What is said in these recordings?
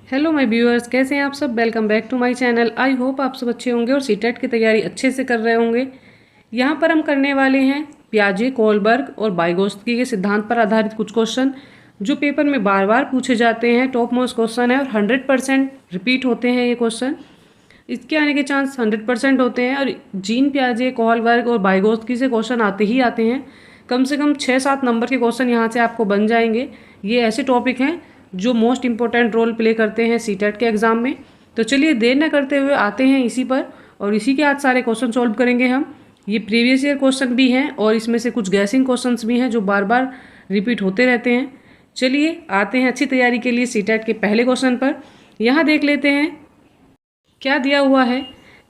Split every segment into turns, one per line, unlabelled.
Hello my viewers, कैसे हैं आप सब। Welcome back to my channel. I hope आप सब अच्छे होंगे और सीटेट की तैयारी अच्छे से कर रहे होंगे। यहाँ पर हम करने वाले हैं पियाजे, कोलबर्ग और वाइगोत्स्की के सिद्धांत पर आधारित कुछ क्वेश्चन जो पेपर में बार बार पूछे जाते हैं। टॉप मोस्ट क्वेश्चन है और 100% रिपीट होते हैं ये क्वेश्चन। इसके आने के चांस 100% होते हैं और जीन पियाजे, कोलबर्ग और वाइगोत्स्की से क्वेश्चन आते ही आते हैं। कम से कम 6-7 नंबर के क्वेश्चन यहाँ से आपको बन जाएंगे। ये ऐसे टॉपिक हैं जो मोस्ट इंपॉर्टेंट रोल प्ले करते हैं सीटेट के एग्ज़ाम में। तो चलिए देर न करते हुए आते हैं इसी पर और इसी के आज सारे क्वेश्चन सॉल्व करेंगे हम। ये प्रीवियस ईयर क्वेश्चन भी हैं और इसमें से कुछ गैसिंग क्वेश्चंस भी हैं जो बार बार रिपीट होते रहते हैं। चलिए आते हैं अच्छी तैयारी के लिए सीटेट के पहले क्वेश्चन पर। यहाँ देख लेते हैं क्या दिया हुआ है।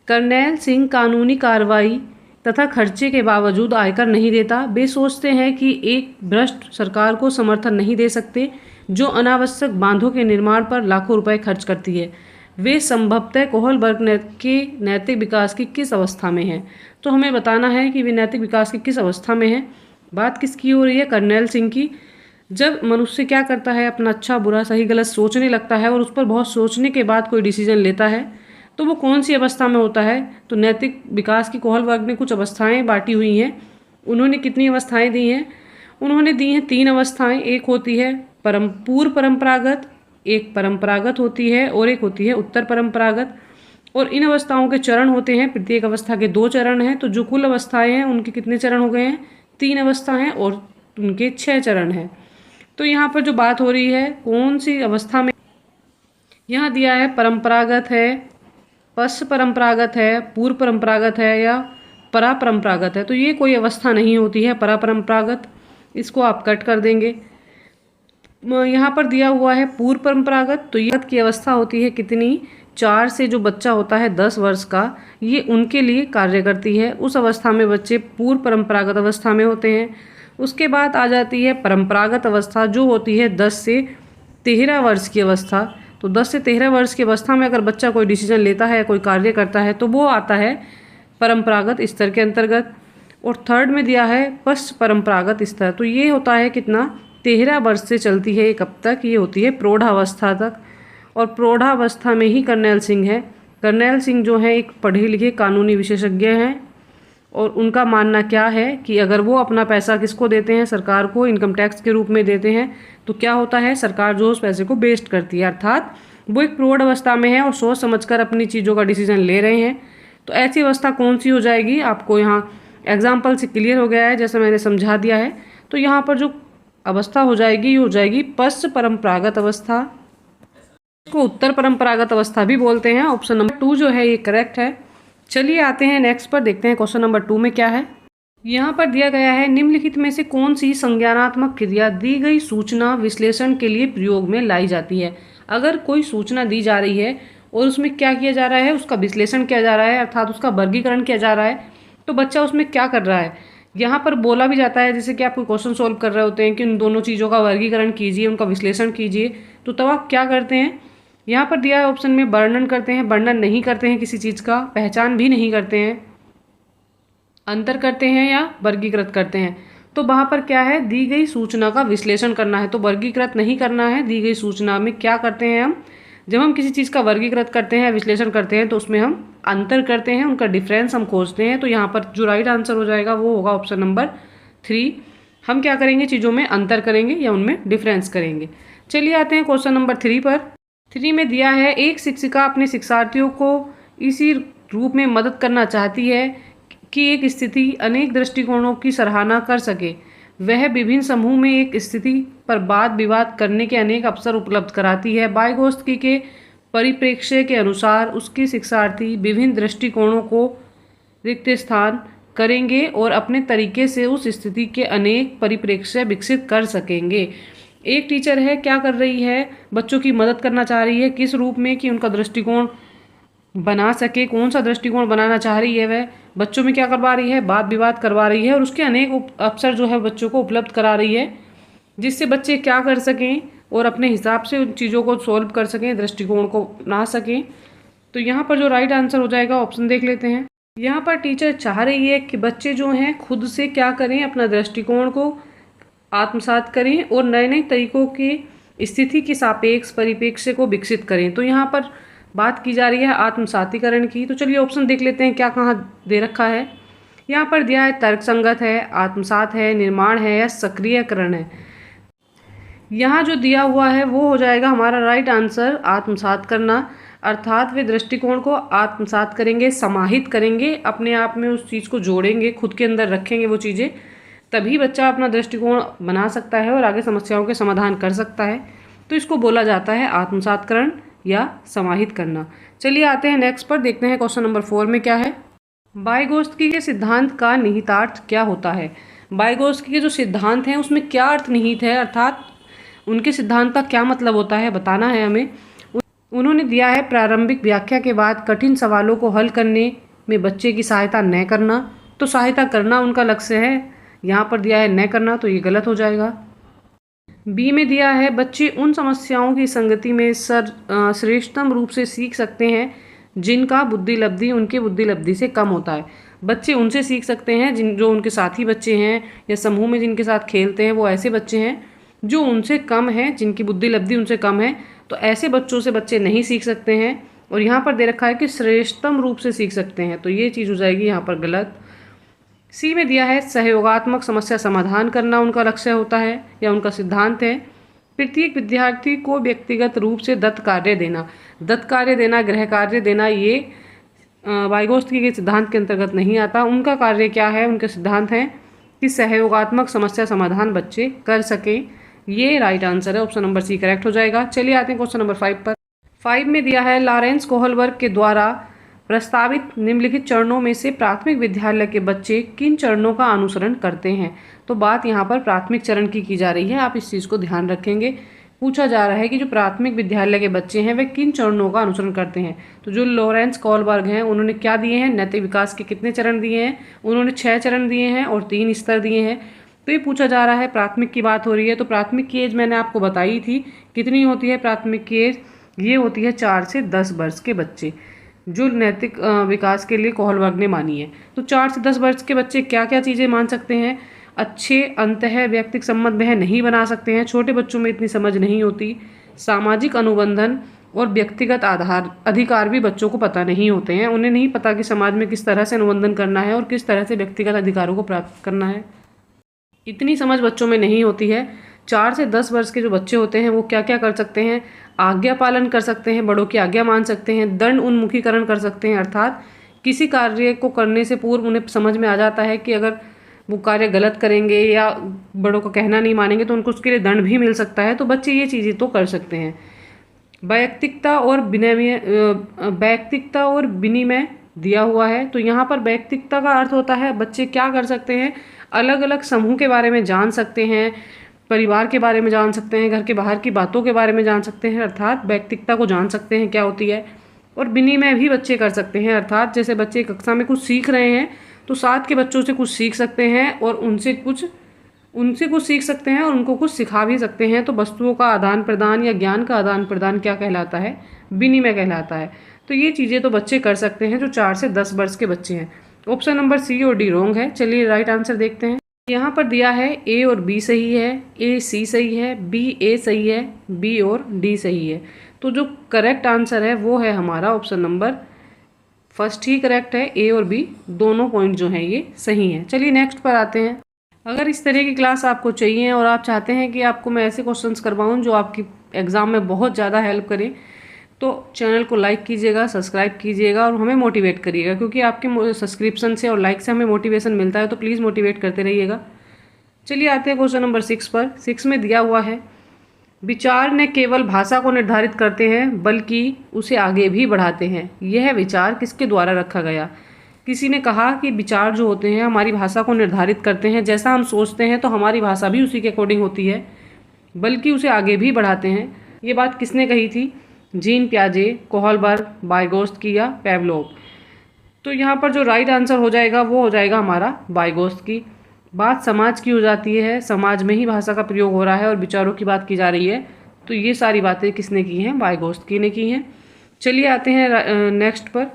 करनैल सिंह कानूनी कार्रवाई तथा खर्चे के बावजूद आयकर नहीं देता। वे सोचते हैं कि एक भ्रष्ट सरकार को समर्थन नहीं दे सकते जो अनावश्यक बांधों के निर्माण पर लाखों रुपए खर्च करती है। वे संभवतः कोहलबर्ग के नैतिक विकास की किस अवस्था में हैं। तो हमें बताना है कि वे नैतिक विकास की किस अवस्था में हैं। बात किसकी हो रही है? करनैल सिंह की। जब मनुष्य क्या करता है, अपना अच्छा बुरा सही गलत सोचने लगता है और उस पर बहुत सोचने के बाद कोई डिसीजन लेता है तो वो कौन सी अवस्था में होता है। तो नैतिक विकास की कोहलबर्ग ने कुछ अवस्थाएं बांटी हुई हैं। उन्होंने कितनी अवस्थाएं दी हैं? उन्होंने दी हैं 3 अवस्थाएं। एक होती है पूर्व परंपरागत, एक परंपरागत होती है और एक होती है उत्तर परंपरागत। और इन अवस्थाओं के चरण होते हैं, प्रत्येक अवस्था के 2 चरण हैं। तो जो कुल अवस्थाएं हैं उनके कितने चरण हो गए हैं? 3 अवस्था हैं और उनके 6 चरण हैं। तो यहाँ पर जो बात हो रही है कौन सी अवस्था में, यहाँ दिया है परंपरागत है, पश्च परंपरागत है, पूर्व परंपरागत है या परापरंपरागत है। तो ये कोई अवस्था नहीं होती है परापरंपरागत, इसको आप कट कर देंगे। यहाँ पर दिया हुआ है पूर्व परंपरागत, तो ये की अवस्था होती है कितनी? 4 से जो बच्चा होता है 10 वर्ष का, ये उनके लिए कार्य करती है। उस अवस्था में बच्चे पूर्व परंपरागत अवस्था में होते हैं। उसके बाद आ जाती है परंपरागत अवस्था जो होती है 10 से 13 वर्ष की अवस्था। तो 10 से 13 वर्ष की अवस्था में अगर बच्चा कोई डिसीजन लेता है, कोई कार्य करता है तो वो आता है परंपरागत स्तर के अंतर्गत। और थर्ड में दिया है पश्च परंपरागत स्तर, तो ये होता है कितना? 13 वर्ष से चलती है ये कब तक? ये होती है प्रौढ़ावस्था तक। और प्रौढ़ावस्था में ही करनैल सिंह है। करनैल सिंह जो है एक पढ़े लिखे कानूनी विशेषज्ञ हैं और उनका मानना क्या है कि अगर वो अपना पैसा किसको देते हैं, सरकार को, इनकम टैक्स के रूप में देते हैं, तो क्या होता है सरकार जो उस पैसे को वेस्ट करती है। अर्थात वो एक प्रौढ़ अवस्था में है और सोच समझकर अपनी चीज़ों का डिसीजन ले रहे हैं। तो ऐसी अवस्था कौन सी हो जाएगी? आपको यहाँ एग्जाम्पल से क्लियर हो गया है, जैसे मैंने समझा दिया है। तो यहाँ पर जो अवस्था हो जाएगी, ये हो जाएगी पश्च परंपरागत अवस्था, को उत्तर परंपरागत अवस्था भी बोलते हैं। ऑप्शन नंबर 2 जो है ये करेक्ट है। चलिए आते हैं नेक्स्ट पर, देखते हैं क्वेश्चन नंबर 2 में क्या है। यहाँ पर दिया गया है निम्नलिखित में से कौन सी संज्ञानात्मक क्रिया दी गई सूचना विश्लेषण के लिए प्रयोग में लाई जाती है। अगर कोई सूचना दी जा रही है और उसमें क्या किया जा रहा है, उसका विश्लेषण किया जा रहा है, अर्थात उसका वर्गीकरण किया जा रहा है, तो बच्चा उसमें क्या कर रहा है। यहाँ पर बोला भी जाता है, जैसे कि आप कोई क्वेश्चन सोल्व कर रहे होते हैं कि उन दोनों चीज़ों का वर्गीकरण कीजिए, उनका विश्लेषण कीजिए, तो तब आप क्या करते हैं? यहाँ पर दिया है ऑप्शन में वर्णन करते हैं, वर्णन नहीं करते हैं किसी चीज़ का, पहचान भी नहीं करते हैं, अंतर करते हैं या वर्गीकृत करते हैं। तो वहाँ पर क्या है? दी गई सूचना का विश्लेषण करना है, तो वर्गीकृत नहीं करना है। दी गई सूचना में क्या करते हैं हम? जब हम किसी चीज़ का वर्गीकृत करते हैं, विश्लेषण करते हैं, तो उसमें हम अंतर करते हैं, उनका डिफरेंस हम खोजते हैं। तो यहाँ पर जो राइट आंसर हो जाएगा वो होगा ऑप्शन नंबर 3। हम क्या करेंगे? चीज़ों में अंतर करेंगे या उनमें डिफरेंस करेंगे। चलिए आते हैं क्वेश्चन नंबर 3 पर। 3 में दिया है एक शिक्षिका अपने शिक्षार्थियों को इसी रूप में मदद करना चाहती है कि एक स्थिति अनेक दृष्टिकोणों की सराहना कर सके। वह विभिन्न समूह में एक स्थिति पर वाद विवाद करने के अनेक अवसर उपलब्ध कराती है। वाइगोत्स्की के परिप्रेक्ष्य के अनुसार उसके शिक्षार्थी विभिन्न दृष्टिकोणों को रिक्त स्थान करेंगे और अपने तरीके से उस स्थिति के अनेक परिप्रेक्ष्य विकसित कर सकेंगे। एक टीचर है, क्या कर रही है? बच्चों की मदद करना चाह रही है। किस रूप में? कि उनका दृष्टिकोण बना सके। कौन सा दृष्टिकोण बनाना चाह रही है? वह बच्चों में क्या करवा रही है? वाद विवाद करवा रही है और उसके अनेक अवसर जो है बच्चों को उपलब्ध करा रही है, जिससे बच्चे क्या कर सकें और अपने हिसाब से उन चीज़ों को सॉल्व कर सकें, दृष्टिकोण को अपना सकें। तो यहाँ पर जो राइट आंसर हो जाएगा, ऑप्शन देख लेते हैं। यहाँ पर टीचर चाह रही है कि बच्चे जो हैं खुद से क्या करें, अपना दृष्टिकोण को आत्मसात करें और नए नए तरीकों के स्थिति के सापेक्ष परिप्रेक्ष्य को विकसित करें। तो यहाँ पर बात की जा रही है आत्मसातीकरण की। तो चलिए ऑप्शन देख लेते हैं क्या कहाँ दे रखा है। यहाँ पर दिया है तर्क संगत है, आत्मसात है, निर्माण है या सक्रियकरण है। यहाँ जो दिया हुआ है वो हो जाएगा हमारा राइट आंसर आत्मसात करना, अर्थात वे दृष्टिकोण को आत्मसात करेंगे, समाहित करेंगे, अपने आप में उस चीज़ को जोड़ेंगे, खुद के अंदर रखेंगे वो चीज़ें, तभी बच्चा अपना दृष्टिकोण बना सकता है और आगे समस्याओं के समाधान कर सकता है। तो इसको बोला जाता है आत्मसातकरण या समाहित करना। चलिए आते हैं नेक्स्ट पर, देखते हैं क्वेश्चन नंबर 4 में क्या है। वाइगोत्स्की के सिद्धांत का निहितार्थ क्या होता है। वाइगोत्स्की के जो सिद्धांत हैं उसमें क्या अर्थ निहित है, अर्थात उनके सिद्धांत का क्या मतलब होता है बताना है हमें। उन्होंने दिया है प्रारंभिक व्याख्या के बाद कठिन सवालों को हल करने में बच्चे की सहायता न करना। तो सहायता करना उनका लक्ष्य है, यहाँ पर दिया है न करना, तो ये गलत हो जाएगा। बी में दिया है बच्चे उन समस्याओं की संगति में श्रेष्ठतम रूप से सीख सकते हैं जिनका बुद्धिलब्धि उनके बुद्धिलब्धि से कम होता है। बच्चे उनसे सीख सकते हैं जो उनके साथी बच्चे हैं या समूह में जिनके साथ खेलते हैं, वो ऐसे बच्चे हैं जो उनसे कम है, जिनकी बुद्धिलब्धि उनसे कम है। तो ऐसे बच्चों से बच्चे नहीं सीख सकते हैं। और यहाँ पर दे रखा है कि श्रेष्ठतम रूप से सीख सकते हैं, तो ये चीज़ हो जाएगी यहाँ पर गलत। सी में दिया है सहयोगात्मक समस्या समाधान करना उनका लक्ष्य होता है या उनका सिद्धांत है। प्रत्येक विद्यार्थी को व्यक्तिगत रूप से दत्त कार्य देना, गृह कार्य देना, ये वाइगोत्स्की के सिद्धांत के अंतर्गत नहीं आता। उनका कार्य क्या है, उनके सिद्धांत हैं कि सहयोगात्मक समस्या समाधान बच्चे कर सकें। ये राइट आंसर है, ऑप्शन नंबर सी करेक्ट हो जाएगा। चलिए आते हैं क्वेश्चन नंबर 5 पर। 5 में दिया है लॉरेंस कोहलबर्ग के द्वारा प्रस्तावित निम्नलिखित चरणों में से प्राथमिक विद्यालय के बच्चे किन चरणों का अनुसरण करते हैं। तो बात यहाँ पर प्राथमिक चरण की जा रही है, आप इस चीज़ को ध्यान रखेंगे। पूछा जा रहा है कि जो प्राथमिक विद्यालय के बच्चे हैं वे किन चरणों का अनुसरण करते हैं। तो जो लॉरेंस कोहलबर्ग हैं उन्होंने क्या दिए हैं, नैतिक विकास के कितने चरण दिए हैं, उन्होंने 6 चरण दिए हैं और 3 स्तर दिए हैं। तो ये पूछा जा रहा है, प्राथमिक की बात हो रही है। तो प्राथमिक की एज मैंने आपको बताई थी, कितनी होती है प्राथमिक की एज, ये होती है 4 से 10 वर्ष के बच्चे, जो नैतिक विकास के लिए कोहलबर्ग ने मानी है। तो 4 से 10 वर्ष के बच्चे क्या क्या चीज़ें मान सकते हैं, अच्छे अंतः व्यक्तिक संबंध वह नहीं बना सकते हैं, छोटे बच्चों में इतनी समझ नहीं होती, सामाजिक अनुबंधन और व्यक्तिगत अधिकार भी बच्चों को पता नहीं होते हैं, उन्हें नहीं पता कि समाज में किस तरह से अनुबंधन करना है और किस तरह से व्यक्तिगत अधिकारों को प्राप्त करना है, इतनी समझ बच्चों में नहीं होती है। 4 से 10 वर्ष के जो बच्चे होते हैं वो क्या क्या कर सकते हैं, आज्ञा पालन कर सकते हैं, बड़ों की आज्ञा मान सकते हैं, दंड उन्मुखीकरण कर सकते हैं, अर्थात किसी कार्य को करने से पूर्व उन्हें समझ में आ जाता है कि अगर वो कार्य गलत करेंगे या बड़ों का कहना नहीं मानेंगे तो उनको उसके लिए दंड भी मिल सकता है। तो बच्चे ये चीज़ें तो कर सकते हैं। वैयक्तिकता और विनिमय दिया हुआ है। तो यहाँ पर वैयक्तिकता का अर्थ होता है बच्चे क्या कर सकते हैं, अलग अलग समूह के बारे में जान सकते हैं, परिवार के बारे में जान सकते हैं, घर के बाहर की बातों के बारे में जान सकते हैं, अर्थात वैयक्तिकता को जान सकते हैं क्या होती है। और विनिमय भी बच्चे कर सकते हैं, अर्थात जैसे बच्चे कक्षा में कुछ सीख रहे हैं तो साथ के बच्चों से कुछ सीख सकते हैं और उनसे कुछ सीख सकते हैं और उनको कुछ सिखा भी सकते हैं। तो वस्तुओं का आदान प्रदान या ज्ञान का आदान प्रदान क्या कहलाता है, विनिमय कहलाता है। तो ये चीज़ें तो बच्चे कर सकते हैं जो 4 से 10 वर्ष के बच्चे हैं। ऑप्शन नंबर सी और डी रॉन्ग है। चलिए राइट आंसर देखते हैं। यहाँ पर दिया है ए और बी सही है, ए सी सही है, बी ए सही है, बी और डी सही है। तो जो करेक्ट आंसर है वो है हमारा ऑप्शन नंबर फर्स्ट ही करेक्ट है, ए और बी दोनों पॉइंट जो हैं ये सही हैं। चलिए नेक्स्ट पर आते हैं। अगर इस तरह की क्लास आपको चाहिए और आप चाहते हैं कि आपको मैं ऐसे क्वेश्चंस करवाऊँ जो आपकी एग्ज़ाम में बहुत ज़्यादा हेल्प करें, तो चैनल को लाइक कीजिएगा, सब्सक्राइब कीजिएगा और हमें मोटिवेट करिएगा, क्योंकि आपके सब्सक्रिप्शन से और लाइक से हमें मोटिवेशन मिलता है। तो प्लीज़ मोटिवेट करते रहिएगा। चलिए आते हैं क्वेश्चन नंबर 6 पर। 6 में दिया हुआ है विचार न केवल भाषा को निर्धारित करते हैं बल्कि उसे आगे भी बढ़ाते हैं। यह विचार किसके द्वारा रखा गया। किसी ने कहा कि विचार जो होते हैं हमारी भाषा को निर्धारित करते हैं, जैसा हम सोचते हैं तो हमारी भाषा भी उसी के अकॉर्डिंग होती है, बल्कि उसे आगे भी बढ़ाते हैं। ये बात किसने कही थी, जीन पियाजे, कोहलबर्ग, वाइगोत्स्की या पेवलोव। तो यहाँ पर जो राइट आंसर हो जाएगा वो हो जाएगा हमारा वाइगोत्स्की। बात समाज की हो जाती है, समाज में ही भाषा का प्रयोग हो रहा है और विचारों की बात की जा रही है, तो ये सारी बातें किसने की हैं, वाइगोत्स्की ने की हैं। चलिए आते हैं नेक्स्ट पर।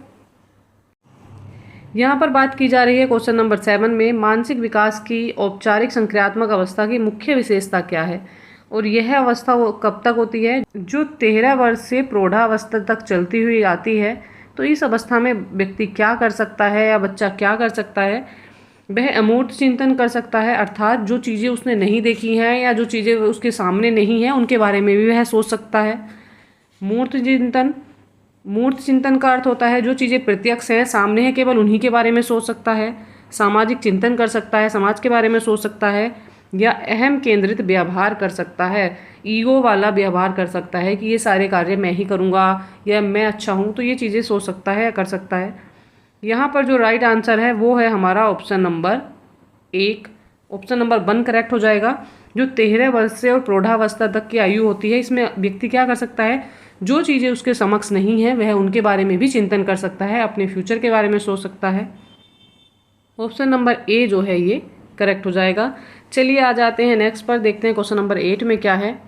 यहाँ पर बात की जा रही है क्वेश्चन नंबर 7 में मानसिक विकास की औपचारिक संक्रियात्मक अवस्था की मुख्य विशेषता क्या है। और यह अवस्था वो कब तक होती है? जो 13 वर्ष से प्रौढ़ावस्था तक चलती हुई आती है। तो इस अवस्था में व्यक्ति क्या कर सकता है या बच्चा क्या कर सकता है? वह अमूर्त चिंतन कर सकता है, अर्थात जो चीज़ें उसने नहीं देखी हैं या जो चीज़ें उसके सामने नहीं हैं उनके बारे में भी वह सोच सकता है। मूर्त चिंतन का अर्थ होता है जो चीज़ें प्रत्यक्ष हैं, सामने है, केवल उन्हीं के बारे में सोच सकता है। सामाजिक चिंतन कर सकता है, समाज के बारे में सोच सकता है। या अहम केंद्रित व्यवहार कर सकता है, ईगो वाला व्यवहार कर सकता है कि ये सारे कार्य मैं ही करूँगा या मैं अच्छा हूँ, तो ये चीज़ें सोच सकता है या कर सकता है। यहाँ पर जो राइट आंसर है वो है हमारा option number 1। Option number 1 correct हो जाएगा। जो 13 वर्ष से और प्रौढ़ावस्था तक की आयु होती है, इसमें व्यक्ति क्या कर सकता है? जो चीज़ें उसके समक्ष नहीं है वह उनके बारे में भी चिंतन कर सकता है, अपने फ्यूचर के बारे में सोच सकता है। ऑप्शन नंबर ए जो है ये करेक्ट हो जाएगा। चलिए आ जाते हैं नेक्स्ट पर, देखते हैं क्वेश्चन नंबर 8 में क्या है।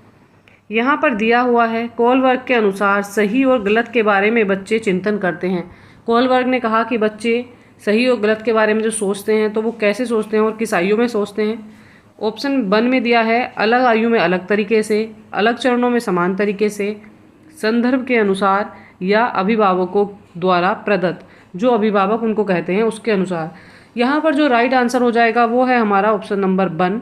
यहाँ पर दिया हुआ है कोलबर्ग के अनुसार सही और गलत के बारे में बच्चे चिंतन करते हैं। कोलबर्ग ने कहा कि बच्चे सही और गलत के बारे में जो सोचते हैं तो वो कैसे सोचते हैं और किस आयु में सोचते हैं। ऑप्शन 1 में दिया है अलग आयु में अलग तरीके से, अलग चरणों में समान तरीके से, संदर्भ के अनुसार या अभिभावकों द्वारा प्रदत्त, जो अभिभावक उनको कहते हैं उसके अनुसार। यहाँ पर जो राइट आंसर हो जाएगा वो है हमारा ऑप्शन नंबर 1।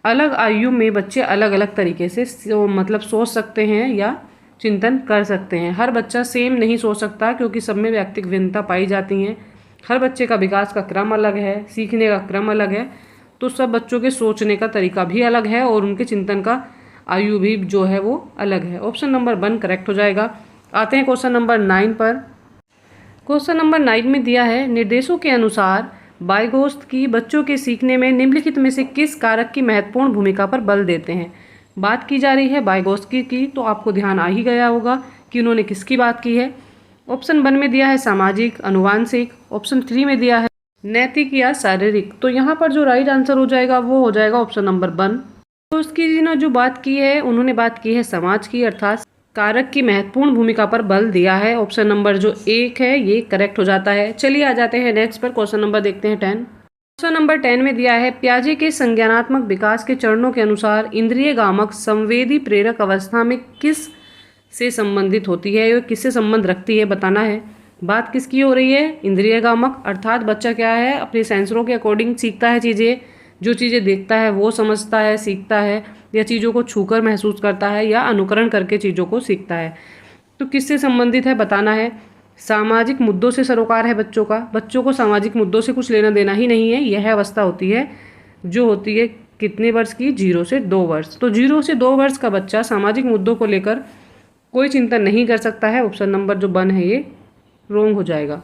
अलग आयु में बच्चे अलग अलग तरीके से मतलब सोच सकते हैं या चिंतन कर सकते हैं। हर बच्चा सेम नहीं सोच सकता क्योंकि सब में व्यक्तिगत भिन्नता पाई जाती हैं। हर बच्चे का विकास का क्रम अलग है, सीखने का क्रम अलग है, तो सब बच्चों के सोचने का तरीका भी अलग है और उनके चिंतन का आयु भी जो है वो अलग है। ऑप्शन नंबर 1 करेक्ट हो जाएगा। आते हैं क्वेश्चन नंबर 9 पर। क्वेश्चन नंबर 9 में दिया है निर्देशों के अनुसार बाइगोस्त की बच्चों के सीखने में निम्नलिखित में से किस कारक की महत्वपूर्ण भूमिका पर बल देते हैं। बात की जा रही है बाइगोस्की की, तो आपको ध्यान आ ही गया होगा कि उन्होंने किसकी बात की है। ऑप्शन 1 में दिया है सामाजिक अनुवांशिक, ऑप्शन 3 में दिया है नैतिक या शारीरिक। तो यहाँ पर जो राइट आंसर हो जाएगा वो हो जाएगा ऑप्शन नंबर 1। तो उसकी जिन्होंने जो बात की है उन्होंने बात की है समाज की, अर्थात कारक की महत्वपूर्ण भूमिका पर बल दिया है। ऑप्शन नंबर जो 1 है ये करेक्ट हो जाता है। चलिए आ जाते हैं नेक्स्ट पर, क्वेश्चन नंबर देखते हैं 10। क्वेश्चन नंबर 10 में दिया है पियाजे के संज्ञानात्मक विकास के चरणों के अनुसार इंद्रिय गामक संवेदी प्रेरक अवस्था में किस से संबंधित होती है, किससे संबंध रखती है बताना है। बात किसकी हो रही है? इंद्रिय गामक, अर्थात बच्चा क्या है अपने सेंसरों के अकॉर्डिंग सीखता है चीज़ें, जो चीज़ें देखता है वो समझता है, सीखता है, या चीज़ों को छूकर महसूस करता है या अनुकरण करके चीज़ों को सीखता है। तो किससे संबंधित है बताना है। सामाजिक मुद्दों से सरोकार है बच्चों का, बच्चों को सामाजिक मुद्दों से कुछ लेना देना ही नहीं है। यह अवस्था होती है जो होती है कितने वर्ष की? 0 से 2 वर्ष। तो 0 से 2 वर्ष का बच्चा सामाजिक मुद्दों को लेकर कोई चिंतन नहीं कर सकता है। ऑप्शन नंबर जो 1 है ये रॉन्ग हो जाएगा।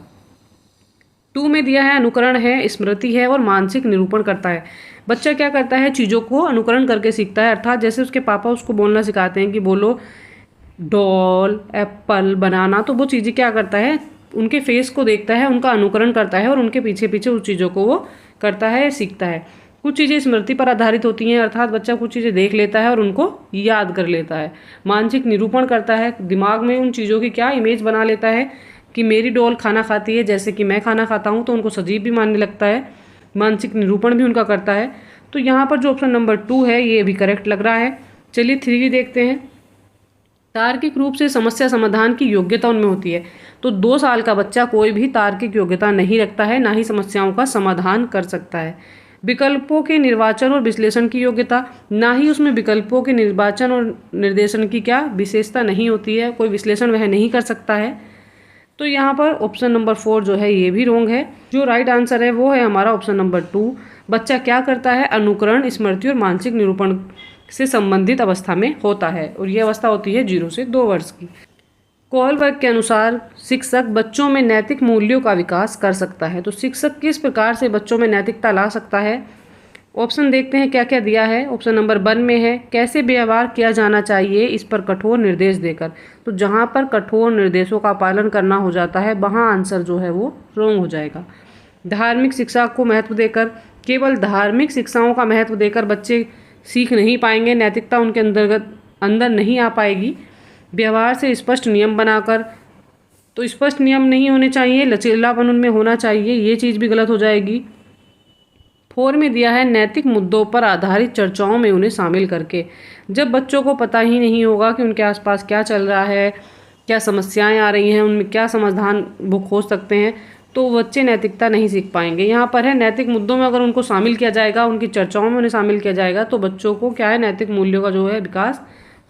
2 में दिया है अनुकरण है, स्मृति है और मानसिक निरूपण करता है। बच्चा क्या करता है? चीज़ों को अनुकरण करके सीखता है, अर्थात जैसे उसके पापा उसको बोलना सिखाते हैं कि बोलो डॉल, एप्पल, बनाना, तो वो चीज़ें क्या करता है? उनके फेस को देखता है, उनका अनुकरण करता है और उनके पीछे पीछे उस चीज़ों को वो करता है, सीखता है। कुछ चीज़ें स्मृति पर आधारित होती हैं, अर्थात बच्चा कुछ चीज़ें देख लेता है और उनको याद कर लेता है। मानसिक निरूपण करता है, दिमाग में उन चीज़ों की क्या इमेज बना लेता है कि मेरी डॉल खाना खाती है जैसे कि मैं खाना खाता हूँ, तो उनको सजीव भी मानने लगता है, मानसिक निरूपण भी उनका करता है। तो यहाँ पर जो ऑप्शन नंबर 2 है ये भी करेक्ट लग रहा है। चलिए 3 देखते हैं। तार्किक रूप से समस्या समाधान की योग्यता उनमें होती है। तो 2 साल का बच्चा कोई भी तार्किक योग्यता नहीं रखता है, ना ही समस्याओं का समाधान कर सकता है। विकल्पों के निर्वाचन और विश्लेषण की योग्यता, ना ही उसमें विकल्पों के निर्वाचन और निर्देशन की क्या विशेषता नहीं होती है, कोई विश्लेषण वह नहीं कर सकता है। तो यहाँ पर ऑप्शन नंबर 4 जो है ये भी रॉन्ग है। जो राइट आंसर है वो है हमारा ऑप्शन नंबर 2। बच्चा क्या करता है? अनुकरण, स्मृति और मानसिक निरूपण से संबंधित अवस्था में होता है और ये अवस्था होती है 0 से 2 वर्ष की। कोहलबर्ग के अनुसार शिक्षक बच्चों में नैतिक मूल्यों का विकास कर सकता है। तो शिक्षक किस प्रकार से बच्चों में नैतिकता ला सकता है? ऑप्शन देखते हैं क्या क्या दिया है। ऑप्शन नंबर 1 में है कैसे व्यवहार किया जाना चाहिए, इस पर कठोर निर्देश देकर। तो जहाँ पर कठोर निर्देशों का पालन करना हो जाता है वहाँ आंसर जो है वो रॉन्ग हो जाएगा। धार्मिक शिक्षा को महत्व देकर, केवल धार्मिक शिक्षाओं का महत्व देकर बच्चे सीख नहीं पाएंगे, नैतिकता उनके अंदर नहीं आ पाएगी। व्यवहार से स्पष्ट नियम बनाकर, तो स्पष्ट नियम नहीं होने चाहिए, लचीलापन उनमें होना चाहिए, ये चीज़ भी गलत हो जाएगी। 4 में दिया है नैतिक मुद्दों पर आधारित चर्चाओं में उन्हें शामिल करके। जब बच्चों को पता ही नहीं होगा कि उनके आसपास क्या चल रहा है, क्या समस्याएं आ रही हैं, उनमें क्या समाधान वो खोज सकते हैं, तो बच्चे नैतिकता नहीं सीख पाएंगे। यहाँ पर है नैतिक मुद्दों में अगर उनको शामिल किया जाएगा, उनकी चर्चाओं में उन्हें शामिल किया जाएगा, तो बच्चों को क्या है नैतिक मूल्यों का जो है विकास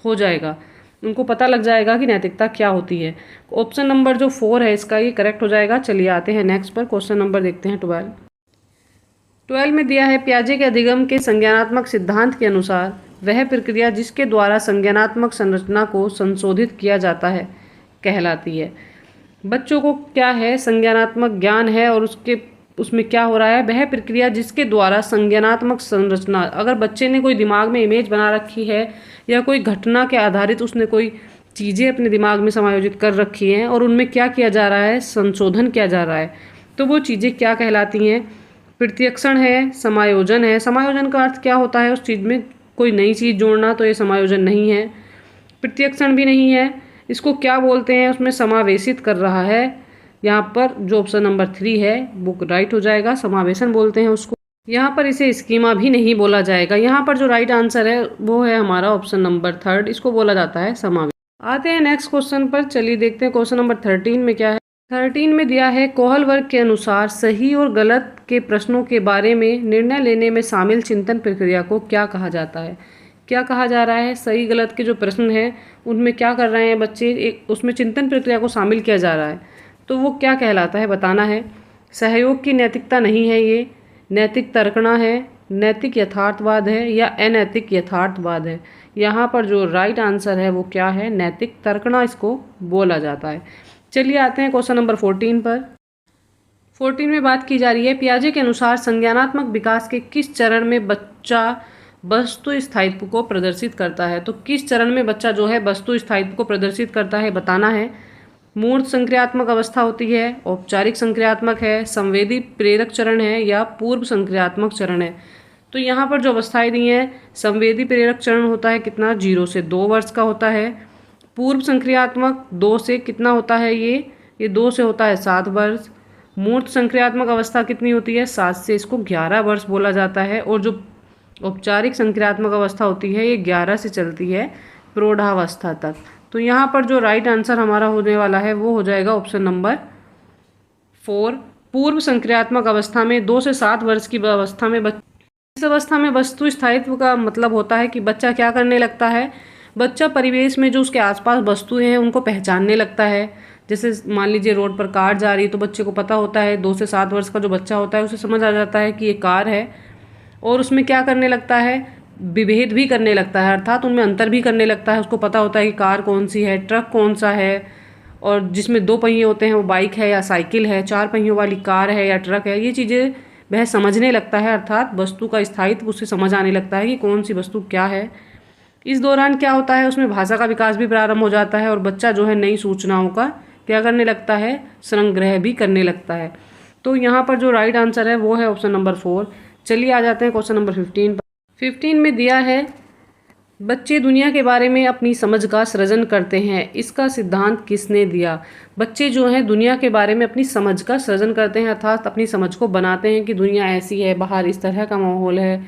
हो जाएगा। उनको पता लग जाएगा कि नैतिकता क्या होती है। ऑप्शन नंबर जो 4 है इसका ये करेक्ट हो जाएगा। चलिए आते हैं नेक्स्ट पर। क्वेश्चन नंबर देखते हैं 12 में दिया है पियाजे के अधिगम के संज्ञानात्मक सिद्धांत के अनुसार वह प्रक्रिया जिसके द्वारा संज्ञानात्मक संरचना को संशोधित किया जाता है कहलाती है। बच्चों को क्या है संज्ञानात्मक ज्ञान है और उसमें क्या हो रहा है, वह प्रक्रिया जिसके द्वारा संज्ञानात्मक संरचना, अगर बच्चे ने कोई दिमाग में इमेज बना रखी है या कोई घटना के आधारित उसने कोई चीज़ें अपने दिमाग में समायोजित कर रखी हैं और उनमें क्या किया जा रहा है, संशोधन किया जा रहा है, तो वो चीज़ें क्या कहलाती हैं। प्रत्यक्षण है, समायोजन है। समायोजन का अर्थ क्या होता है, उस चीज़ में कोई नई चीज़ जोड़ना, तो ये समायोजन नहीं है। प्रत्यक्षण भी नहीं है। इसको क्या बोलते हैं, उसमें समावेशित कर रहा है। यहाँ पर जो ऑप्शन नंबर 3 है वो राइट हो जाएगा, समावेशन बोलते हैं उसको। यहाँ पर इसे स्कीमा भी नहीं बोला जाएगा। यहाँ पर जो राइट आंसर है वो है हमारा ऑप्शन नंबर 3, इसको बोला जाता है समावेश। आते हैं नेक्स्ट क्वेश्चन पर। चलिए देखते हैं क्वेश्चन नंबर 13 में क्या है। 13 में दिया है कोहल वर्ग के अनुसार सही और गलत के प्रश्नों के बारे में निर्णय लेने में शामिल चिंतन प्रक्रिया को क्या कहा जाता है। क्या कहा जा रहा है, सही गलत के जो प्रश्न हैं उनमें क्या कर रहे हैं बच्चे, एक उसमें चिंतन प्रक्रिया को शामिल किया जा रहा है, तो वो क्या कहलाता है बताना है। सहयोग की नैतिकता नहीं है ये, नैतिक तर्कणा है, नैतिक यथार्थवाद है या अनैतिक यथार्थवाद है। यहाँ पर जो राइट आंसर है वो क्या है, नैतिक तर्कणा इसको बोला जाता है। चलिए आते हैं क्वेश्चन नंबर 14 पर। 14 में बात की जा रही है पियाजे के अनुसार संज्ञानात्मक विकास के किस चरण में बच्चा वस्तु स्थायित्व को प्रदर्शित करता है। तो किस चरण में बच्चा जो है वस्तु स्थायित्व को प्रदर्शित करता है बताना है। मूर्त संक्रियात्मक अवस्था होती है, औपचारिक संक्रियात्मक है, संवेदी प्रेरक चरण है या पूर्व संक्रियात्मक चरण है। तो यहाँ पर जो अवस्थाएं दी हैं, संवेदी प्रेरक चरण होता है कितना, 0 से 2 वर्ष का होता है। पूर्व संक्रियात्मक 2 से कितना होता है, ये 2 से होता है 7 वर्ष। मूर्त संक्रियात्मक अवस्था कितनी होती है, 7 से इसको 11 वर्ष बोला जाता है। और जो औपचारिक संक्रियात्मक अवस्था होती है ये 11 से चलती है प्रौढ़ावस्था तक। तो यहाँ पर जो राइट आंसर हमारा होने वाला है वो हो जाएगा ऑप्शन नंबर 4। पूर्व संक्रियात्मक अवस्था में 2 से 7 वर्ष की अवस्था में इस अवस्था में वस्तु स्थायित्व का मतलब होता है कि बच्चा क्या करने लगता है, बच्चा परिवेश में जो उसके आसपास वस्तुएं हैं उनको पहचानने लगता है। जैसे मान लीजिए रोड पर कार जा रही है तो बच्चे को पता होता है, 2 से 7 वर्ष का जो बच्चा होता है उसे समझ आ जाता है कि ये कार है, और उसमें क्या करने लगता है, विभेद भी करने लगता है, अर्थात उनमें अंतर भी करने लगता है। उसको पता होता है कि कार कौन सी है, ट्रक कौन सा है, और जिसमें 2 पहिए होते हैं वो बाइक है या साइकिल है, 4 पहियों वाली कार है या ट्रक है। ये चीज़ें वह समझने लगता है, अर्थात वस्तु का स्थायित्व उससे समझ आने लगता है कि कौन सी वस्तु क्या है। इस दौरान क्या होता है, उसमें भाषा का विकास भी प्रारंभ हो जाता है और बच्चा जो है नई सूचनाओं का क्या करने लगता है, संग्रह भी करने लगता है। तो यहाँ पर जो राइट आंसर है वो है ऑप्शन नंबर 4। चलिए आ जाते हैं क्वेश्चन नंबर 15 पर। 15 में दिया है बच्चे दुनिया के बारे में अपनी समझ का सृजन करते हैं, इसका सिद्धांत किसने दिया। बच्चे जो हैं दुनिया के बारे में अपनी समझ का सृजन करते हैं, अर्थात अपनी समझ को बनाते हैं कि दुनिया ऐसी है, बाहर इस तरह का माहौल है,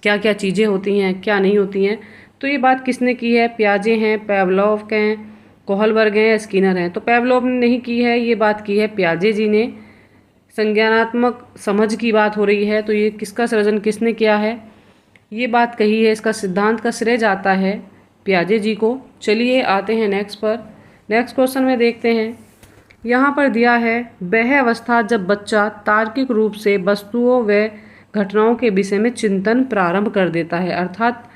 क्या क्या चीज़ें होती हैं क्या नहीं होती हैं। तो ये बात किसने की है, पियाजे हैं, पेवलोव के हैं, कोहलबर्ग हैं या स्किनर हैं। तो पेवलोव ने नहीं की है, ये बात की है पियाजे जी ने। संज्ञानात्मक समझ की बात हो रही है, तो ये किसका सृजन किसने किया है, ये बात कही है, इसका सिद्धांत का श्रेय जाता है पियाजे जी को। चलिए आते हैं नेक्स्ट पर। नेक्स्ट क्वेश्चन में देखते हैं, यहाँ पर दिया है वह अवस्था जब बच्चा तार्किक रूप से वस्तुओं व घटनाओं के विषय में चिंतन प्रारंभ कर देता है। अर्थात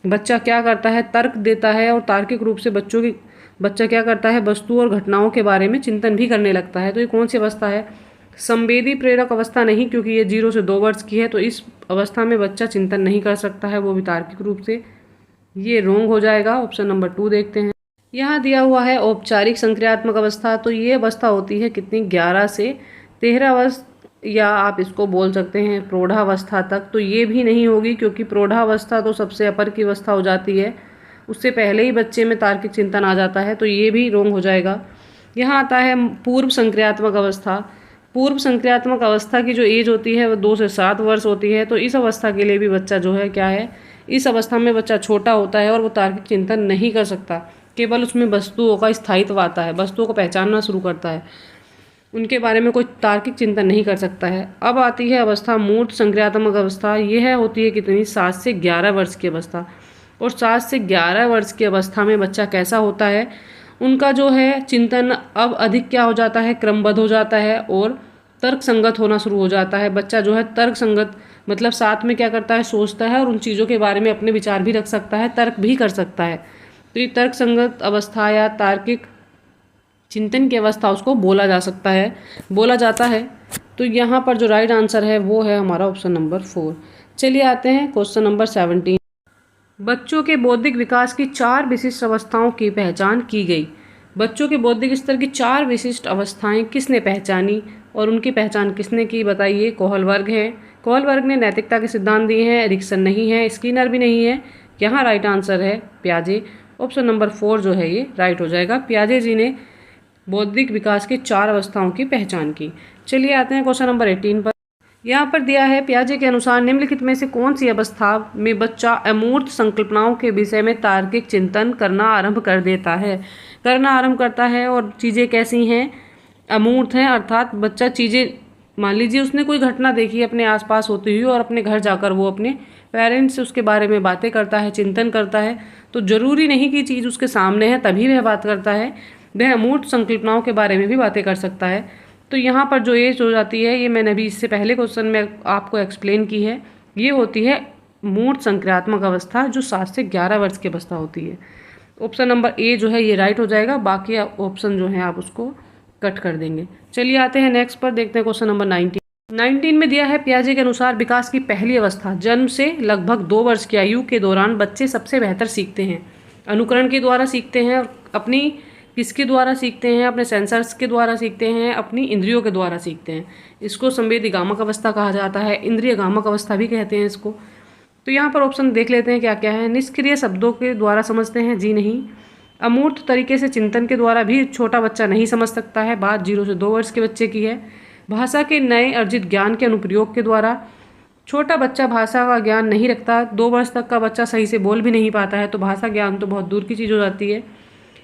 बच्चा क्या करता है, तर्क देता है और तार्किक रूप से बच्चा क्या करता है, वस्तु और घटनाओं के बारे में चिंतन भी करने लगता है। तो ये कौन सी अवस्था है, संवेदी प्रेरक अवस्था नहीं, क्योंकि ये 0 से 2 वर्ष की है, तो इस अवस्था में बच्चा चिंतन नहीं कर सकता है, वो भी तार्किक रूप से। ये रोंग हो जाएगा। ऑप्शन नंबर 2 देखते हैं। यहाँ दिया हुआ है औपचारिक संक्रियात्मक अवस्था, तो ये अवस्था होती है कितनी, 11 से 13 वर्ष, या आप इसको बोल सकते हैं प्रौढ़ावस्था तक। तो ये भी नहीं होगी, क्योंकि प्रौढ़ावस्था तो सबसे अपर की अवस्था हो जाती है, उससे पहले ही बच्चे में तार्किक चिंतन आ जाता है, तो ये भी रोंग हो जाएगा। यहाँ आता है पूर्व संक्रियात्मक अवस्था। पूर्व संक्रियात्मक अवस्था की जो एज होती है वो 2 से 7 वर्ष होती है। तो इस अवस्था के लिए भी बच्चा जो है क्या है, इस अवस्था में बच्चा छोटा होता है और वो तार्किक चिंतन नहीं कर सकता, केवल उसमें वस्तुओं का स्थायित्व आता है, वस्तुओं को पहचानना शुरू करता है, उनके बारे में कोई तार्किक चिंतन नहीं कर सकता है। अब आती है अवस्था मूर्त संक्रियात्मक अवस्था। यह होती है कितनी, 7 से 11 वर्ष की अवस्था। और 7 से 11 वर्ष की अवस्था में बच्चा कैसा होता है, उनका जो है चिंतन अब अधिक क्या हो जाता है, क्रमबद्ध हो जाता है और तर्क संगत होना शुरू हो जाता है। बच्चा जो है तर्क संगत मतलब साथ में क्या करता है, सोचता है और उन चीज़ों के बारे में अपने विचार भी रख सकता है, तर्क भी कर सकता है। तो ये तर्क संगत अवस्था या तार्किक चिंतन की अवस्था उसको बोला जा सकता है, बोला जाता है। तो यहाँ पर जो राइट आंसर है वो है हमारा ऑप्शन नंबर 4। चलिए आते हैं क्वेश्चन नंबर 17। बच्चों के बौद्धिक विकास की 4 विशिष्ट अवस्थाओं की पहचान की गई। बच्चों के बौद्धिक स्तर की 4 विशिष्ट अवस्थाएं किसने पहचानी और उनकी पहचान किसने की, बताइए। कोहलबर्ग है। कोहलबर्ग ने नैतिकता के सिद्धांत दिए हैं। एरिक्सन नहीं है, स्किनर भी नहीं है। यहाँ राइट आंसर है पियाजे। ऑप्शन नंबर 4 जो है ये राइट हो जाएगा। पियाजे जी ने बौद्धिक विकास की 4 अवस्थाओं की पहचान की। चलिए आते हैं क्वेश्चन नंबर 18 पर। यहाँ पर दिया है, पियाजे के अनुसार निम्नलिखित में से कौन सी अवस्था में बच्चा अमूर्त संकल्पनाओं के विषय में तार्किक चिंतन करना आरंभ कर देता है, करना आरंभ करता है। और चीज़ें कैसी हैं, अमूर्त हैं, अर्थात बच्चा चीज़ें, मान लीजिए उसने कोई घटना देखी अपने आसपास होती हुई और अपने घर जाकर वो अपने पेरेंट्स से उसके बारे में बातें करता है, चिंतन करता है। तो ज़रूरी नहीं कि चीज़ उसके सामने है तभी वह बात करता है, वह अमूर्त संकल्पनाओं के बारे में भी बातें कर सकता है। तो यहाँ पर जो एज हो जाती है, ये मैंने अभी इससे पहले क्वेश्चन में आपको एक्सप्लेन की है, ये होती है मूर्त संक्रियात्मक अवस्था, जो 7 से 11 वर्ष की अवस्था होती है। ऑप्शन नंबर ए जो है ये राइट हो जाएगा, बाकी ऑप्शन जो है आप उसको कट कर देंगे। चलिए आते हैं नेक्स्ट पर, देखते हैं क्वेश्चन नंबर 19 में दिया है, पियाजे के अनुसार विकास की पहली अवस्था जन्म से लगभग 2 वर्ष की आयु के दौरान बच्चे सबसे बेहतर सीखते हैं। अनुकरण के द्वारा सीखते हैं और अपनी किसके द्वारा सीखते हैं, अपने सेंसर्स के द्वारा सीखते हैं, अपनी इंद्रियों के द्वारा सीखते हैं। इसको संवेदीगामक अवस्था कहा जाता है, इंद्रिय गामक अवस्था भी कहते हैं इसको। तो यहाँ पर ऑप्शन देख लेते हैं क्या क्या है। निष्क्रिय शब्दों के द्वारा समझते हैं, जी नहीं। अमूर्त तरीके से चिंतन के द्वारा भी छोटा बच्चा नहीं समझ सकता है, बात 0 से 2 वर्ष के बच्चे की है। भाषा के नए अर्जित ज्ञान के अनुप्रयोग के द्वारा, छोटा बच्चा भाषा का ज्ञान नहीं रखता, 2 वर्ष तक का बच्चा सही से बोल भी नहीं पाता है, तो भाषा ज्ञान तो बहुत दूर की चीज़ हो जाती है।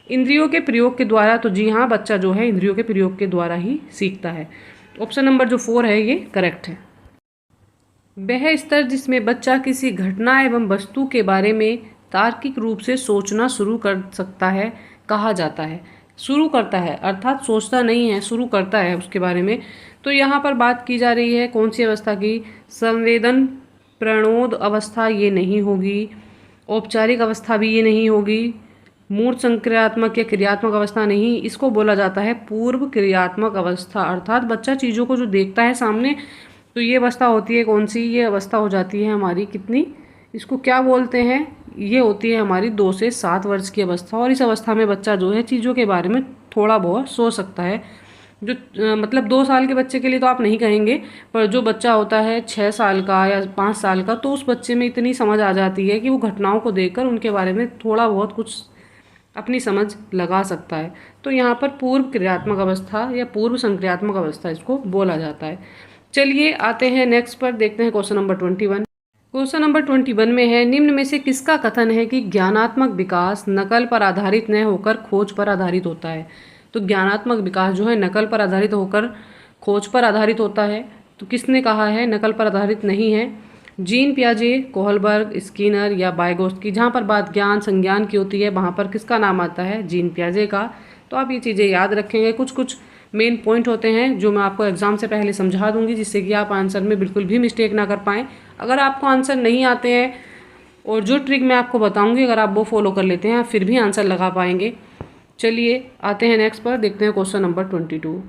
इंद्रियों के प्रयोग के द्वारा, तो जी हाँ, बच्चा जो है इंद्रियों के प्रयोग के द्वारा ही सीखता है। ऑप्शन नंबर जो 4 है ये करेक्ट है। वह स्तर जिसमें बच्चा किसी घटना एवं वस्तु के बारे में तार्किक रूप से सोचना शुरू कर सकता है कहा जाता है। शुरू करता है अर्थात सोचता नहीं है, शुरू करता है उसके बारे में। तो यहाँ पर बात की जा रही है कौन सी अवस्था की, संवेदन प्रणोद अवस्था ये नहीं होगी, औपचारिक अवस्था भी ये नहीं होगी, मूर्त संक्रियात्मक या क्रियात्मक अवस्था नहीं, इसको बोला जाता है पूर्व क्रियात्मक अवस्था। अर्थात बच्चा चीज़ों को जो देखता है सामने, तो ये अवस्था होती है कौन सी, ये अवस्था हो जाती है हमारी कितनी, इसको क्या बोलते हैं, ये होती है हमारी 2 से 7 वर्ष की अवस्था। और इस अवस्था में बच्चा जो है चीज़ों के बारे में थोड़ा बहुत सोच सकता है। जो मतलब 2 साल के बच्चे के लिए तो आप नहीं कहेंगे, पर जो बच्चा होता है 6 साल का या 5 साल का, तो उस बच्चे में इतनी समझ आ जाती है कि वो घटनाओं को देखकर उनके बारे में थोड़ा बहुत कुछ अपनी समझ लगा सकता है। तो यहाँ पर पूर्व क्रियात्मक अवस्था या पूर्व संक्रियात्मक अवस्था इसको बोला जाता है। चलिए आते हैं नेक्स्ट पर, देखते हैं क्वेश्चन नंबर 21। क्वेश्चन नंबर 21 में है, निम्न में से किसका कथन है कि ज्ञानात्मक विकास नकल पर आधारित न होकर खोज पर आधारित होता है। तो ज्ञानात्मक विकास जो है नकल पर आधारित होकर खोज पर आधारित होता है। तो किसने कहा है नकल पर आधारित नहीं है, जीन पियाजे, कोहलबर्ग, स्किनर या बायगोस्ट की। जहाँ पर बात ज्ञान संज्ञान की होती है वहाँ पर किसका नाम आता है, जीन पियाजे का। तो आप ये चीज़ें याद रखेंगे। कुछ कुछ मेन पॉइंट होते हैं जो मैं आपको एग्जाम से पहले समझा दूंगी, जिससे कि आप आंसर में बिल्कुल भी मिस्टेक ना कर पाएँ। अगर आपको आंसर नहीं आते हैं और जो ट्रिक मैं आपको बताऊंगी अगर आप वो फॉलो कर लेते हैं फिर भी आंसर लगा पाएंगे। चलिए आते हैं नेक्स्ट पर, देखते हैं क्वेश्चन नंबर 22।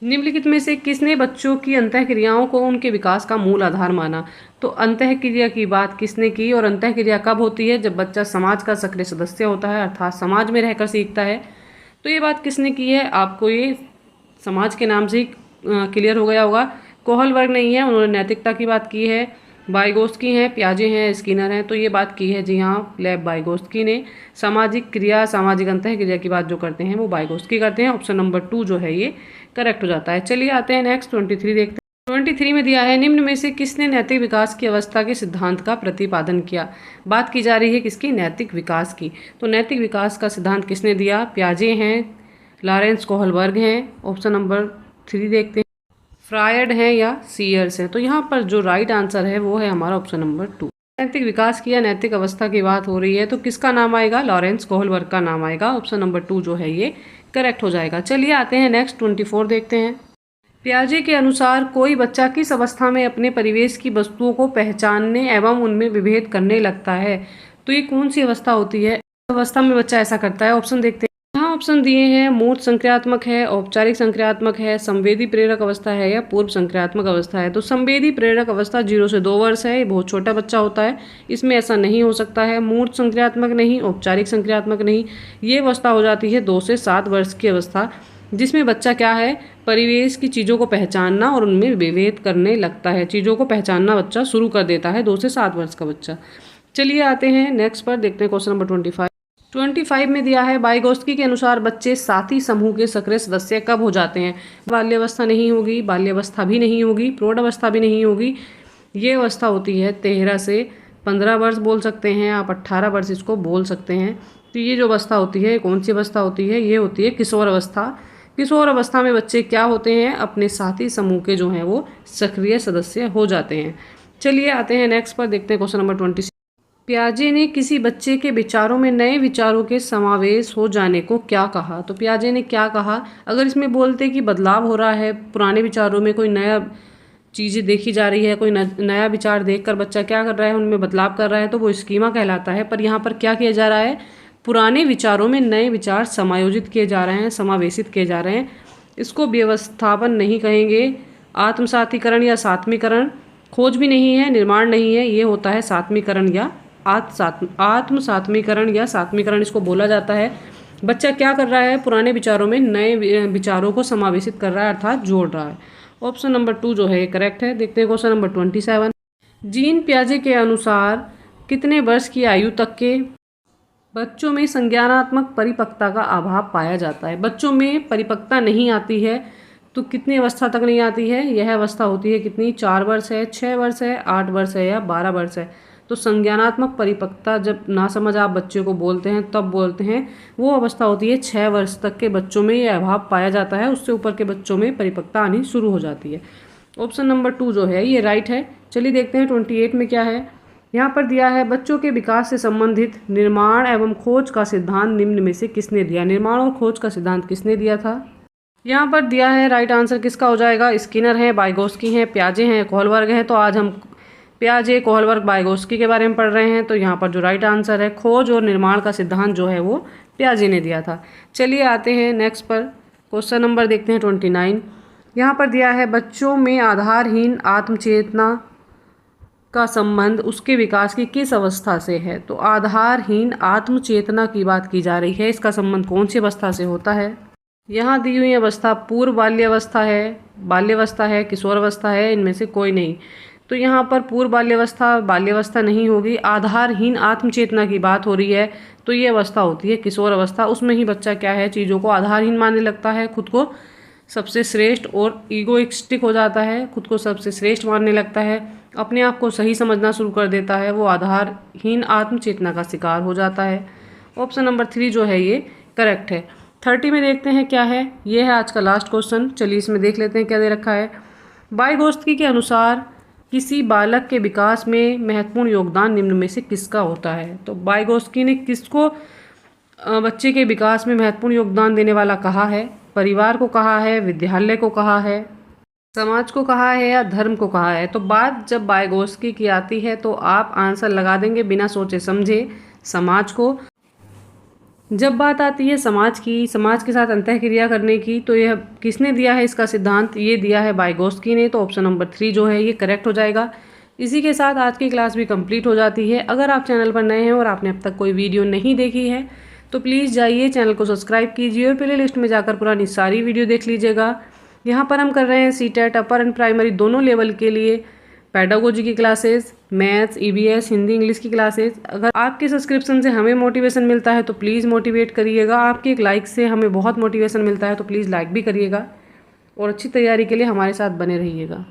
निम्नलिखित में से किसने बच्चों की अंतःक्रियाओं को उनके विकास का मूल आधार माना। तो अंतःक्रिया की बात किसने की, और अंतःक्रिया कब होती है, जब बच्चा समाज का सक्रिय सदस्य होता है, अर्थात समाज में रहकर सीखता है। तो ये बात किसने की है, आपको ये समाज के नाम से ही क्लियर हो गया होगा। कोहलबर्ग नहीं है, उन्होंने नैतिकता की बात की है। वाइगोत्स्की हैं, पियाजे हैं, स्किनर हैं। तो ये बात की है जी हाँ लेव वाइगोत्स्की ने। सामाजिक क्रिया, सामाजिक अंतःक्रिया की बात जो करते हैं वो वाइगोत्स्की करते हैं। ऑप्शन नंबर 2 जो है ये करेक्ट हो जाता है। चलिए आते हैं नेक्स्ट 23 देखते हैं। 23 में दिया है निम्न में से किसने नैतिक विकास की अवस्था के सिद्धांत का प्रतिपादन किया। बात की जा रही है किसकी, नैतिक विकास की। तो नैतिक विकास का सिद्धांत किसने दिया, पियाजे हैं, लॉरेंस कोहलबर्ग हैं। ऑप्शन नंबर 3 देखते हैं, फ्रायड हैं या सीयर्स हैं। तो यहाँ पर जो राइट आंसर है वो है हमारा ऑप्शन नंबर 2। नैतिक विकास की या नैतिक अवस्था की बात हो रही है तो किसका नाम आएगा, लॉरेंस कोहलबर्ग का नाम आएगा। ऑप्शन नंबर 2 जो है ये करेक्ट हो जाएगा। चलिए आते हैं नेक्स्ट 24 देखते हैं। पियाजे के अनुसार कोई बच्चा किस अवस्था में अपने परिवेश की वस्तुओं को पहचानने एवं उनमें विभेद करने लगता है। तो ये कौन सी अवस्था होती है, अवस्था में बच्चा ऐसा करता है। ऑप्शन देखते हैं। यहाँ ऑप्शन दिए हैं, मूर्त संक्रियात्मक है, औपचारिक संक्रियात्मक है, संवेदी प्रेरक अवस्था है या पूर्व संक्रियात्मक अवस्था है। तो संवेदी प्रेरक अवस्था 0 से 2 वर्ष है, ये बहुत छोटा बच्चा होता है, इसमें ऐसा नहीं हो सकता है। मूर्त संक्रियात्मक नहीं, औपचारिक संक्रियात्मक नहीं, ये अवस्था हो जाती है 2 से 7 वर्ष की अवस्था, जिसमें बच्चा क्या है, परिवेश की चीज़ों को पहचानना और उनमें विभेद करने लगता है। चीज़ों को पहचानना बच्चा शुरू कर देता है 2 से 7 वर्ष का बच्चा। चलिए आते हैं नेक्स्ट पर, देखते हैं क्वेश्चन नंबर 25 में दिया है वाइगोत्स्की के अनुसार बच्चे साथी समूह के सक्रिय सदस्य कब हो जाते हैं। बाल्यावस्था नहीं होगी, बाल्यावस्था भी नहीं होगी, प्रौढ़ अवस्था भी नहीं होगी। ये अवस्था होती है 13 से 15 वर्ष बोल सकते हैं आप, 18 वर्ष इसको बोल सकते हैं। तो ये जो अवस्था होती है कौन सी अवस्था होती है, ये होती है किशोर अवस्था। किशोर अवस्था में बच्चे क्या होते हैं, अपने साथी समूह के जो हैं वो सक्रिय सदस्य हो जाते हैं। चलिए आते हैं नेक्स्ट पर, देखते हैं क्वेश्चन नंबर 26। पियाजे ने किसी बच्चे के विचारों में नए विचारों के समावेश हो जाने को क्या कहा। तो पियाजे ने क्या कहा, अगर इसमें बोलते कि बदलाव हो रहा है, पुराने विचारों में कोई नया चीज़ें देखी जा रही है, कोई नया विचार देखकर बच्चा क्या कर रहा है, उनमें बदलाव कर रहा है, तो वो स्कीमा कहलाता है। पर यहाँ पर क्या किया जा रहा है, पुराने विचारों में नए विचार समायोजित किए जा रहे हैं, समावेशित किए जा रहे हैं। इसको व्यवस्थापन नहीं कहेंगे, आत्मसातीकरण या सात्मीकरण, खोज भी नहीं है, निर्माण नहीं है, ये होता है सात्मीकरण या आत्मसात्मीकरण या सात्मीकरण इसको बोला जाता है। बच्चा क्या कर रहा है, पुराने विचारों में नए विचारों को समावेशित कर रहा है, अर्थात जोड़ रहा है। ऑप्शन नंबर 2 जो है करेक्ट है। देखते हैं क्वेश्चन नंबर 27। जीन पियाजे के अनुसार कितने वर्ष की आयु तक के बच्चों में संज्ञानात्मक परिपक्वता का अभाव पाया जाता है। बच्चों में परिपक्वता नहीं आती है, तो कितनी अवस्था तक नहीं आती है, यह अवस्था होती है कितनी, 4 वर्ष है, 6 वर्ष है, 8 वर्ष है या 12 वर्ष है। तो संज्ञानात्मक परिपक्वता जब ना समझ आप बच्चे को बोलते हैं तब बोलते हैं, वो अवस्था होती है 6 वर्ष तक के बच्चों में ये अभाव पाया जाता है, उससे ऊपर के बच्चों में परिपक्वता आनी शुरू हो जाती है। ऑप्शन नंबर 2 जो है ये राइट है। चलिए देखते हैं 28 में क्या है। यहाँ पर दिया है बच्चों के विकास से संबंधित निर्माण एवं खोज का सिद्धांत निम्न में से किसने दिया। निर्माण और खोज का सिद्धांत किसने दिया था। यहाँ पर दिया है राइट आंसर किसका हो जाएगा, स्किनर हैं, वाइगोत्स्की हैं, पियाजे हैं, कोहलबर्ग हैं। तो आज हम पियाजे, कोहलबर्ग, वाइगोत्स्की के बारे में पढ़ रहे हैं। तो यहाँ पर जो राइट आंसर है, खोज और निर्माण का सिद्धांत जो है वो पियाजे ने दिया था। चलिए आते हैं नेक्स्ट पर, क्वेश्चन नंबर देखते हैं 29। यहाँ पर दिया है बच्चों में आधारहीन आत्मचेतना का संबंध उसके विकास की किस अवस्था से है। तो आधारहीन आत्मचेतना की बात की जा रही है, इसका संबंध कौन सी अवस्था से होता है। यहाँ दी हुई अवस्था पूर्व बाल्यावस्था है, किशोर अवस्था है, इनमें से कोई नहीं। तो यहाँ पर पूर्व बाल्यावस्था नहीं होगी। आधारहीन आत्मचेतना की बात हो रही है, तो ये अवस्था होती है किशोर अवस्था। उसमें ही बच्चा क्या है, चीज़ों को आधारहीन मानने लगता है, खुद को सबसे श्रेष्ठ और ईगोइस्टिक हो जाता है, खुद को सबसे श्रेष्ठ मानने लगता है, अपने आप को सही समझना शुरू कर देता है, वो आधारहीन आत्मचेतना का शिकार हो जाता है। ऑप्शन नंबर 3 जो है ये करेक्ट है। 30 में देखते हैं क्या है, ये है आज का लास्ट क्वेश्चन। चलिए इसमें देख लेते हैं क्या दे रखा है। वाइगोत्स्की के अनुसार किसी बालक के विकास में महत्वपूर्ण योगदान निम्न में से किसका होता है। तो वाइगोत्स्की ने किसको बच्चे के विकास में महत्वपूर्ण योगदान देने वाला कहा है। परिवार को कहा है, विद्यालय को कहा है, समाज को कहा है या धर्म को कहा है। तो बात जब वाइगोत्स्की की आती है तो आप आंसर लगा देंगे बिना सोचे समझे समाज को। जब बात आती है समाज की, समाज के साथ अंतःक्रिया करने की, तो यह किसने दिया है इसका सिद्धांत, ये दिया है वाइगोत्स्की ने। तो ऑप्शन नंबर 3 जो है ये करेक्ट हो जाएगा। इसी के साथ आज की क्लास भी कंप्लीट हो जाती है। अगर आप चैनल पर नए हैं और आपने अब तक कोई वीडियो नहीं देखी है तो प्लीज़ जाइए चैनल को सब्सक्राइब कीजिए और प्ले लिस्ट में जाकर पुरानी सारी वीडियो देख लीजिएगा। यहाँ पर हम कर रहे हैं सीटेट अपर एंड प्राइमरी दोनों लेवल के लिए पेडागोजी की classes, maths, EVS, Hindi, English की क्लासेस। अगर आपके सब्सक्रिप्शन से हमें मोटिवेशन मिलता है तो प्लीज़ मोटिवेट करिएगा। आपके एक लाइक से हमें बहुत मोटिवेशन मिलता है तो प्लीज़ लाइक भी करिएगा और अच्छी तैयारी के लिए हमारे साथ बने रहिएगा।